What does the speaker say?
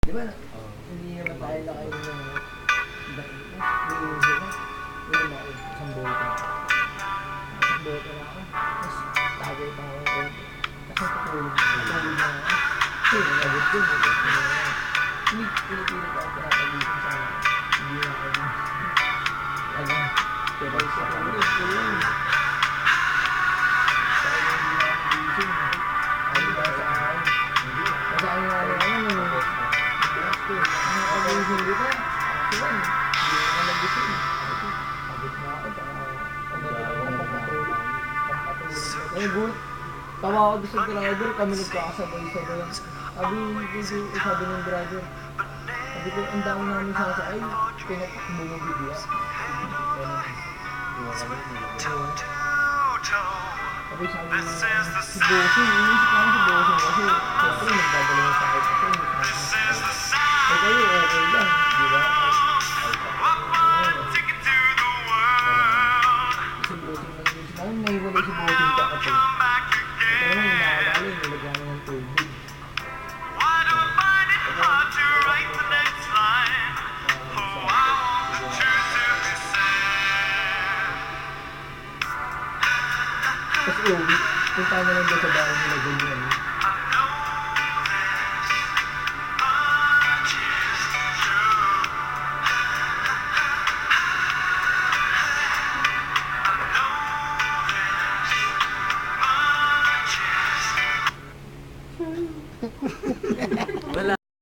Di ba, hindi naman tayo na kayo ng isang boto. Isang boto na ako. Tapos, tagay pa ako. Kasi tutulog na ako. Kasi, nagabot din. Hindi, pinipilit ako pinapagising sa akin. Hindi na ako din. Pero isa ako rin. Tawa ako doon sa driver, kami nagkakasabay-sabay. Sabi ng driver, sabi ko, ang dami namin sasakay, pinatakbo mo bigla. Sabi si Bossing, inisip namin si Bossing kasi siyempre nagdadala mo sa akin kasi eh kayo okay lang, di ba? Si Bossing lang inisip namin, naiwalay si Bossing ka kasi pero nang nakakala yung nilagyan mo ng tubig. Tapos punta na lang doon sa bahay nila ganyan.